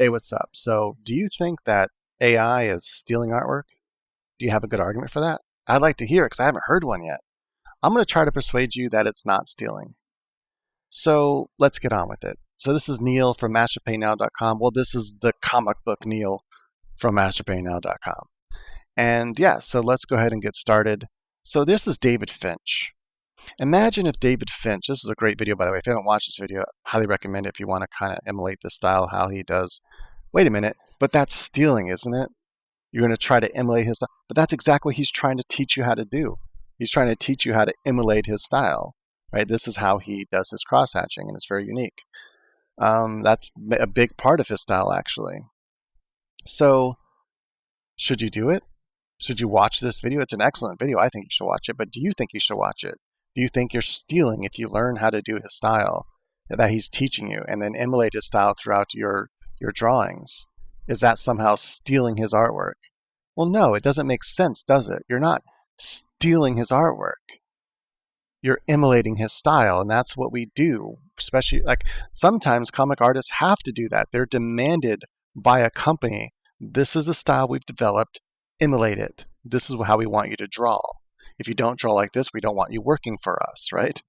Hey, what's up? So, do you think that AI is stealing artwork? Do you have a good argument for that? I'd like to hear it because I haven't heard one yet. I'm going to try to persuade you that it's not stealing. So, let's get on with it. So, this is Neil from masterpaynow.com. Well, this is the comic book Neil from masterpaynow.com. And yeah, so let's go ahead and get started. So, this is David Finch. Imagine if David Finch, this is a great video, by the way. If you haven't watched this video, I highly recommend it if you want to kind of emulate the style, how he does. Wait a minute, but that's stealing, isn't it? You're going to try to emulate his style. But that's exactly what he's trying to teach you how to do. He's trying to teach you how to emulate his style, right? This is how he does his cross-hatching, and it's very unique. That's a big part of his style, actually. So, should you do it? Should you watch this video? It's an excellent video. I think you should watch it. But do you think you should watch it? Do you think you're stealing if you learn how to do his style that he's teaching you and then emulate his style throughout your drawings? Is that somehow stealing his artwork? Well, no, it doesn't make sense, does it? You're not stealing his artwork. You're emulating his style, and that's what we do. Especially, like, sometimes comic artists have to do that. They're demanded by a company. This is the style we've developed. Emulate it. This is how we want you to draw. If you don't draw like this, we don't want you working for us, right?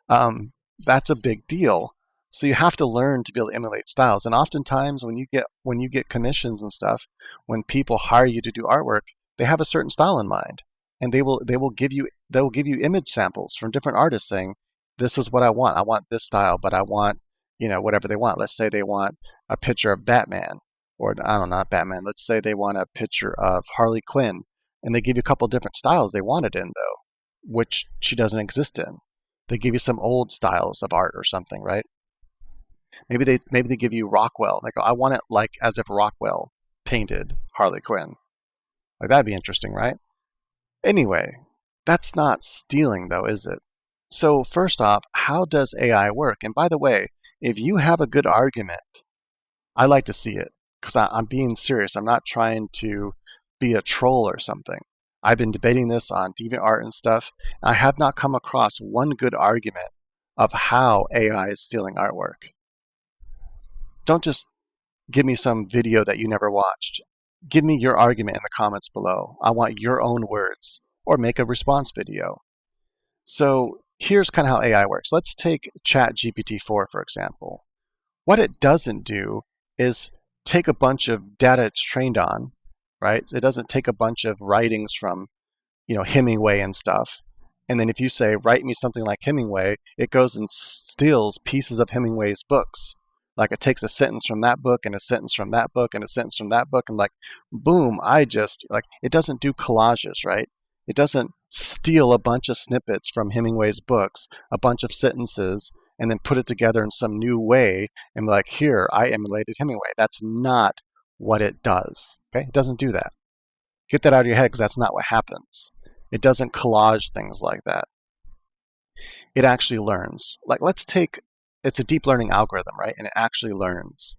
That's a big deal. So you have to learn to be able to emulate styles. And oftentimes when you get commissions and stuff, when people hire you to do artwork, they have a certain style in mind. And they will give you image samples from different artists saying, this is what I want. I want this style, but I want, whatever they want. Let's say they want a picture of Batman, or I don't know, not Batman. Let's say they want a picture of Harley Quinn. And they give you a couple different styles they want it in, though, which she doesn't exist in. They give you some old styles of art or something, right? Maybe they give you Rockwell. They go, I want it like as if Rockwell painted Harley Quinn. Like, that'd be interesting, right? Anyway, that's not stealing, though, is it? So first off, how does AI work? And by the way, if you have a good argument, I like to see it because I'm being serious. I'm not trying to be a troll or something. I've been debating this on DeviantArt and stuff. And I have not come across one good argument of how AI is stealing artwork. Don't just give me some video that you never watched. Give me your argument in the comments below. I want your own words, or make a response video. So here's kind of how AI works. Let's take ChatGPT-4, for example. What it doesn't do is take a bunch of data it's trained on, right? It doesn't take a bunch of writings from, Hemingway and stuff. And then if you say, write me something like Hemingway, it goes and steals pieces of Hemingway's books. Like, it takes a sentence from that book and a sentence from that book and a sentence from that book, and like, boom, it doesn't do collages, right? It doesn't steal a bunch of snippets from Hemingway's books, a bunch of sentences, and then put it together in some new way and be like, here, I emulated Hemingway. That's not what it does. Okay? It doesn't do that. Get that out of your head, because that's not what happens. It doesn't collage things like that. It actually learns. Like, it's a deep learning algorithm, right? And it actually learns.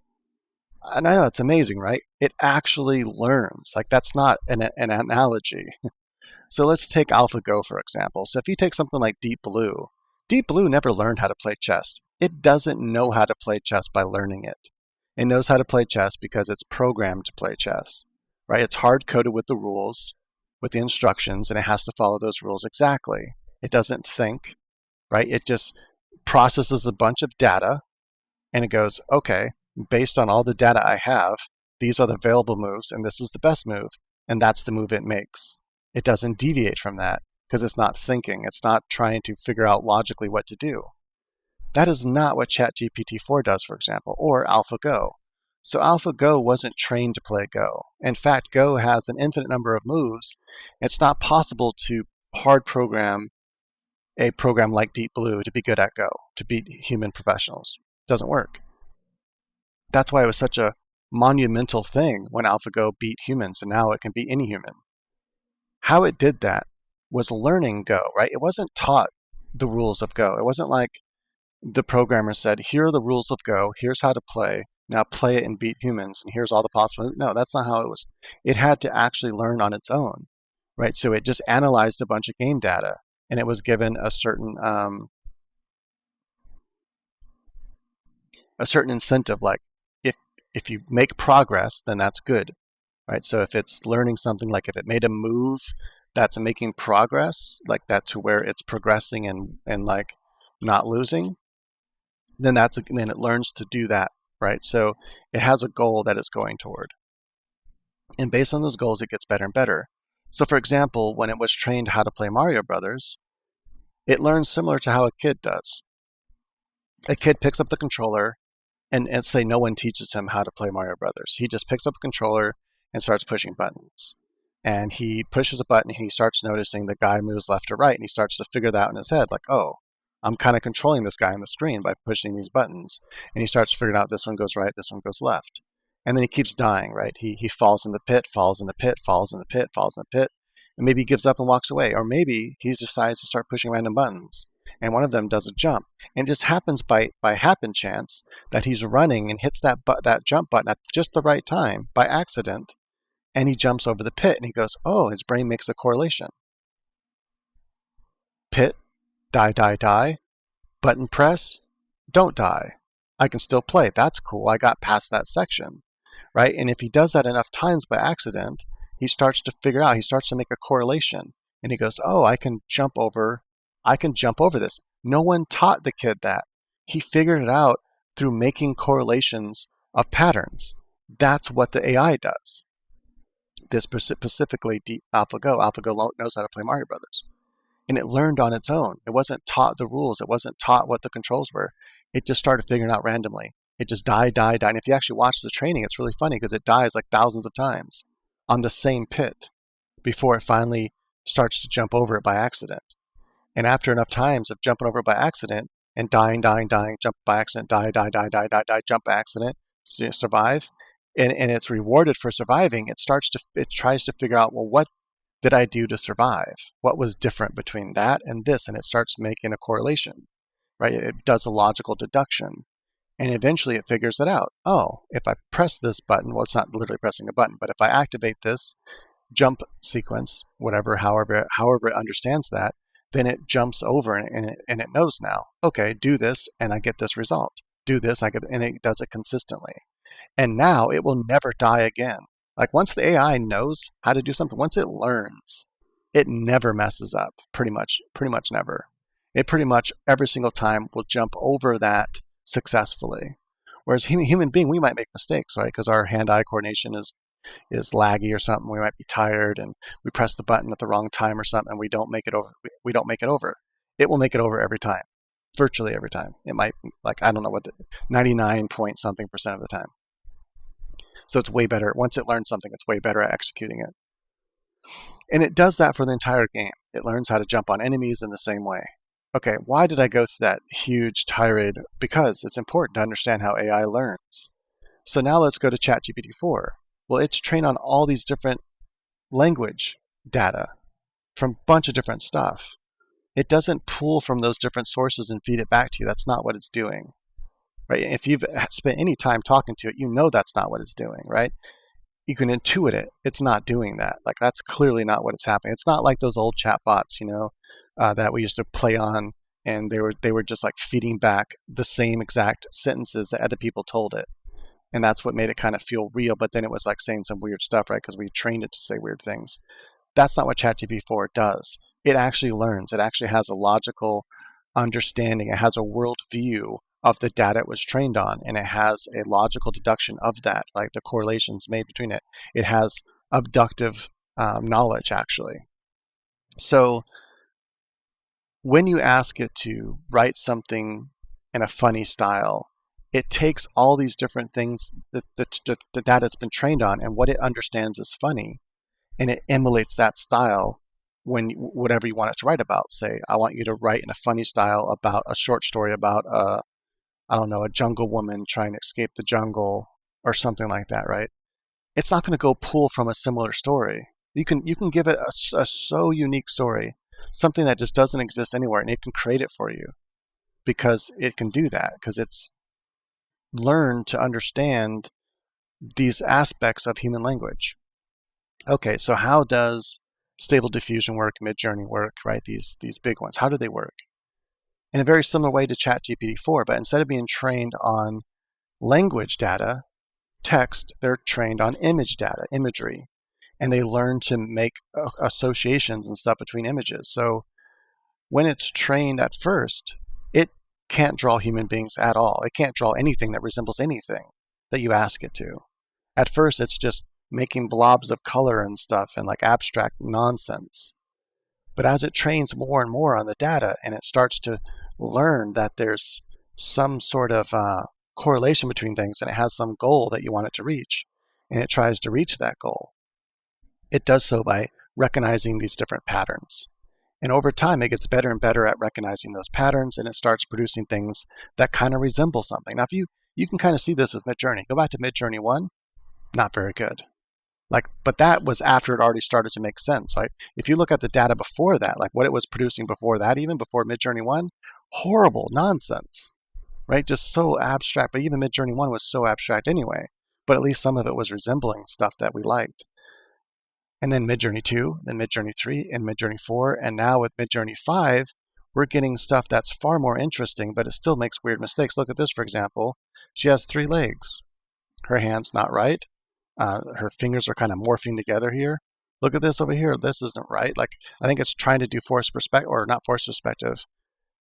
And I know it's amazing, right? It actually learns. Like, that's not an analogy. So let's take AlphaGo, for example. So if you take something like Deep Blue never learned how to play chess. It doesn't know how to play chess by learning it. It knows how to play chess because it's programmed to play chess, right? It's hard-coded with the rules, with the instructions, and it has to follow those rules exactly. It doesn't think, right? It just processes a bunch of data, and it goes, okay, based on all the data I have, these are the available moves, and this is the best move, and that's the move it makes. It doesn't deviate from that because it's not thinking. It's not trying to figure out logically what to do. That is not what ChatGPT-4 does, for example, or AlphaGo. So AlphaGo wasn't trained to play Go. In fact, Go has an infinite number of moves. It's not possible to hard program a program like Deep Blue to be good at Go, to beat human professionals. It doesn't work. That's why it was such a monumental thing when AlphaGo beat humans, and now it can beat any human. How it did that was learning Go, right? It wasn't taught the rules of Go. It wasn't like the programmer said, here are the rules of Go, here's how to play, now play it and beat humans, and here's all the possible. No, that's not how it was. It had to actually learn on its own, right? So it just analyzed a bunch of game data, and it was given a certain incentive, like, if you make progress, then that's good, right? So if it's learning something, like if it made a move that's making progress, like that to where it's progressing and like not losing, then then it learns to do that, right? So it has a goal that it's going toward. And based on those goals, it gets better and better. So for example, when it was trained how to play Mario Brothers, it learns similar to how a kid does. A kid picks up the controller and say no one teaches him how to play Mario Brothers. He just picks up a controller and starts pushing buttons. And he pushes a button and he starts noticing the guy moves left or right, and he starts to figure that out in his head, like, oh, I'm kind of controlling this guy on the screen by pushing these buttons. And he starts figuring out this one goes right, this one goes left. And then he keeps dying, right? He falls in the pit, falls in the pit, falls in the pit, falls in the pit, and maybe he gives up and walks away. Or maybe he decides to start pushing random buttons, and one of them does a jump. And it just happens by happen chance that he's running and hits that jump button at just the right time by accident, and he jumps over the pit, and he goes, oh, his brain makes a correlation. Pit, die, die, die, button press, don't die. I can still play. That's cool. I got past that section, right? And if he does that enough times by accident, he starts to figure out, he starts to make a correlation, and he goes, oh, I can jump over this. No one taught the kid that. He figured it out through making correlations of patterns. That's what the AI does. This specifically AlphaGo. AlphaGo knows how to play Mario Brothers. And it learned on its own. It wasn't taught the rules. It wasn't taught what the controls were. It just started figuring out randomly. It just died. And if you actually watch the training, it's really funny because it dies like thousands of times on the same pit before it finally starts to jump over it by accident. And after enough times of jumping over it by accident and dying, jump by accident, die, jump by accident, survive, and it's rewarded for surviving, it tries to figure out, well, what did I do to survive? What was different between that and this? And it starts making a correlation, right? It does a logical deduction. And eventually it figures it out. Oh, if I press this button, well, it's not literally pressing a button, but if I activate this jump sequence, however it understands that, then it jumps over and it knows now, okay, do this and I get this result. Do this, and it does it consistently. And now it will never die again. Like once the AI knows how to do something, once it learns, it never messes up, pretty much never. It pretty much every single time will jump over that successfully. Whereas human being, we might make mistakes, right? Because our hand-eye coordination is laggy or something. We might be tired and we press the button at the wrong time or something, and we don't make it over. We don't make it over. It will make it over every time, virtually every time. It might, like, I don't know what 99 point something % of the time. So it's way better. Once it learns something, it's way better at executing it. And it does that for the entire game. It learns how to jump on enemies in the same way. Okay, why did I go through that huge tirade? Because it's important to understand how AI learns. So now let's go to ChatGPT-4. Well, it's trained on all these different language data from a bunch of different stuff. It doesn't pull from those different sources and feed it back to you. That's not what it's doing, right? If you've spent any time talking to it, you know that's not what it's doing, right? You can intuit it. It's not doing that. Like, that's clearly not what it's happening. It's not like those old chat bots, that we used to play on, and they were just like feeding back the same exact sentences that other people told it. And that's what made it kind of feel real, but then it was like saying some weird stuff, right? Because we trained it to say weird things. That's not what ChatGPT-4 does. It actually learns. It actually has a logical understanding. It has a world view of the data it was trained on, and it has a logical deduction of that, like the correlations made between it. It has abductive knowledge, actually. So when you ask it to write something in a funny style, it takes all these different things that the data it's been trained on and what it understands is funny, and it emulates that style when whatever you want it to write about. Say, I want you to write in a funny style about a short story about a jungle woman trying to escape the jungle or something like that, right? It's not going to go pull from a similar story. You can give it a so unique story, something that just doesn't exist anywhere, and it can create it for you because it can do that, because it's learned to understand these aspects of human language. Okay, so how does Stable Diffusion work, Midjourney work, right? These big ones, how do they work? In a very similar way to ChatGPT-4, but instead of being trained on language data, text, they're trained on image data, imagery, and they learn to make associations and stuff between images. So when it's trained at first, it can't draw human beings at all. It can't draw anything that resembles anything that you ask it to. At first, it's just making blobs of color and stuff and like abstract nonsense. But as it trains more and more on the data and it starts to learn that there's some sort of correlation between things and it has some goal that you want it to reach, and it tries to reach that goal, it does so by recognizing these different patterns. And over time, it gets better and better at recognizing those patterns, and it starts producing things that kind of resemble something. Now, if you can kind of see this with Midjourney. Go back to Midjourney 1, not very good. But that was after it already started to make sense. Right? If you look at the data before that, like what it was producing before that, even before Midjourney 1, horrible nonsense, right? Just so abstract. But even Midjourney 1 was so abstract anyway. But at least some of it was resembling stuff that we liked. And then Midjourney 2, then Midjourney 3, and Midjourney 4, and now with Midjourney 5, we're getting stuff that's far more interesting, but it still makes weird mistakes. Look at this, for example. She has 3 legs. Her hand's not right. Her fingers are kind of morphing together here. Look at this over here. This isn't right. Like, I think it's trying to do forced perspective, or not forced perspective.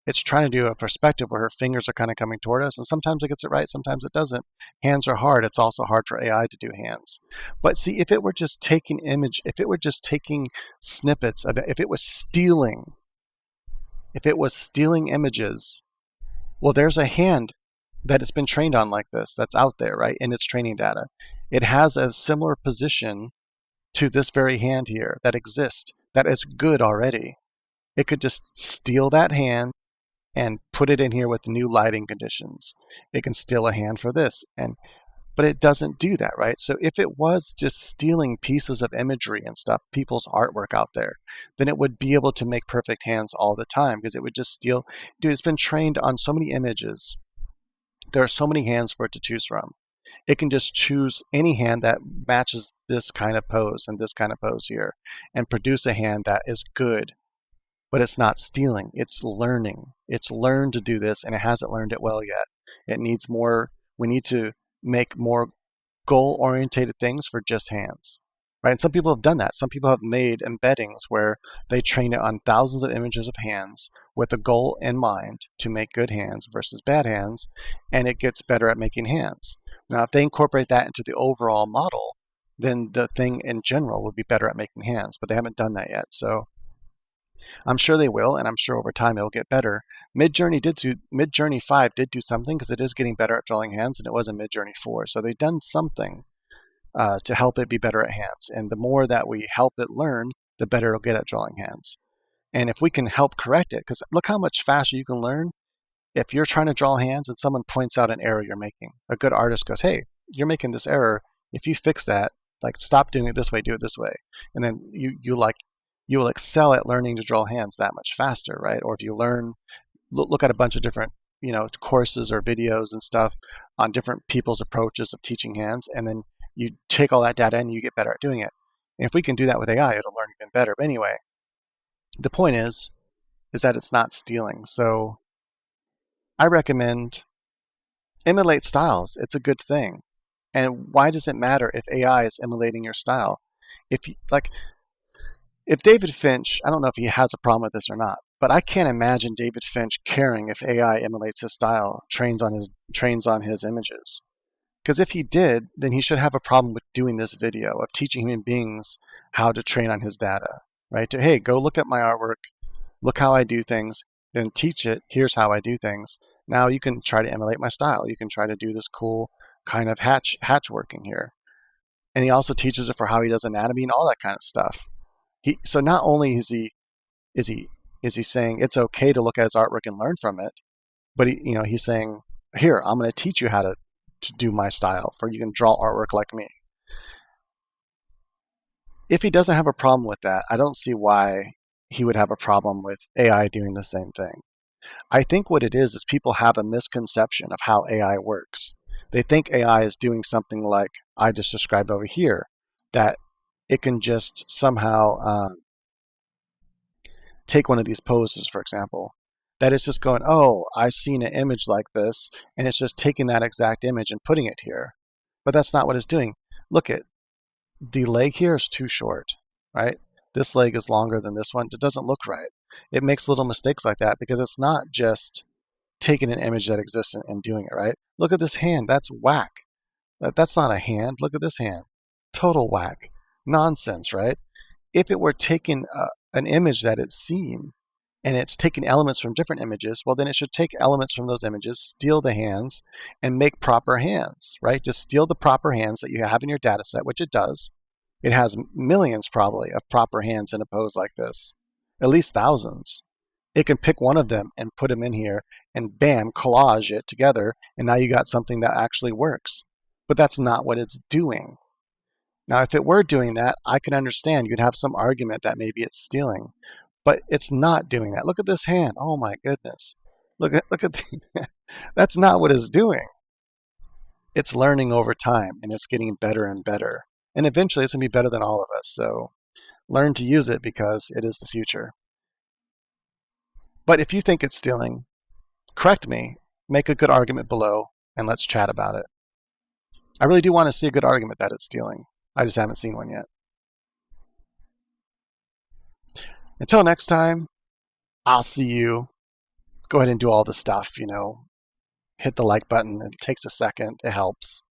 It's trying to do a perspective where her fingers are kind of coming toward us, and sometimes it gets it right, sometimes it doesn't. Hands are hard. It's also hard for AI to do hands. But see, if it were just taking snippets of it, if it was stealing images, well, there's a hand that it's been trained on like this that's out there, right, in its training data. It has a similar position to this very hand here that exists, that is good already. It could just steal that hand and put it in here with the new lighting conditions. It can steal a hand for this, but it doesn't do that, right? So if it was just stealing pieces of imagery and stuff, people's artwork out there, then it would be able to make perfect hands all the time, because it would just steal. Dude, it's been trained on so many images. There are so many hands for it to choose from. It can just choose any hand that matches this kind of pose and this kind of pose here and produce a hand that is good. But it's not stealing, it's learning. It's learned to do this, and it hasn't learned it well yet. It needs more. We need to make more goal-oriented things for just hands, right? And some people have done that. Some people have made embeddings where they train it on thousands of images of hands with a goal in mind to make good hands versus bad hands, and it gets better at making hands. Now, if they incorporate that into the overall model, then the thing in general would be better at making hands, but they haven't done that yet. So I'm sure they will, and I'm sure over time it'll get better. Midjourney 5 did do something, because it is getting better at drawing hands, and it was in Midjourney 4. So they've done something to help it be better at hands. And the more that we help it learn, the better it'll get at drawing hands. And if we can help correct it, because look how much faster you can learn if you're trying to draw hands and someone points out an error you're making. A good artist goes, hey, you're making this error. If you fix that, like, stop doing it this way, do it this way. And then you will excel at learning to draw hands that much faster, right? Or if you look at a bunch of different, courses or videos and stuff on different people's approaches of teaching hands, and then you take all that data and you get better at doing it. And if we can do that with AI, it'll learn even better. But anyway, the point is that it's not stealing. So I recommend emulate styles. It's a good thing. And why does it matter if AI is emulating your style? If David Finch, I don't know if he has a problem with this or not, but I can't imagine David Finch caring if AI emulates his style, trains on his images. Because if he did, then he should have a problem with doing this video of teaching human beings how to train on his data, right? Hey, go look at my artwork, look how I do things, then teach it, here's how I do things. Now you can try to emulate my style. You can try to do this cool kind of hatch working here. And he also teaches it for how he does anatomy and all that kind of stuff. So not only is he saying it's okay to look at his artwork and learn from it, but he's saying, here, I'm going to teach you how to do my style, for you can draw artwork like me. If he doesn't have a problem with that, I don't see why he would have a problem with AI doing the same thing. I think what it is people have a misconception of how AI works. They think AI is doing something like I just described over here, that it can just somehow take one of these poses, for example, that it's just going, oh, I've seen an image like this, and it's just taking that exact image and putting it here. but that's not what it's doing. Look at the leg here is too short, right? This leg is longer than this one. It doesn't look right. It makes little mistakes like that because it's not just taking an image that exists and doing it, right? Look at this hand. That's whack. That's not a hand. Look at this hand. Total whack. Nonsense, right? If it were taking an image that it's seen and it's taking elements from different images, well, then it should take elements from those images, steal the hands, and make proper hands, right? Just steal the proper hands that you have in your data set, which it does. It has millions probably of proper hands in a pose like this, at least thousands. It can pick one of them and put them in here and bam, collage it together, and now you got something that actually works. But that's not what it's doing. Now, if it were doing that, I can understand. You'd have some argument that maybe it's stealing, but it's not doing that. Look at this hand. Oh my goodness. Look at that's not what it's doing. It's learning over time and it's getting better and better. And eventually it's going to be better than all of us. So learn to use it because it is the future. But if you think it's stealing, correct me, make a good argument below, and let's chat about it. I really do want to see a good argument that it's stealing. I just haven't seen one yet. Until next time, I'll see you. Go ahead and do all the stuff, hit the like button. It takes a second. It helps.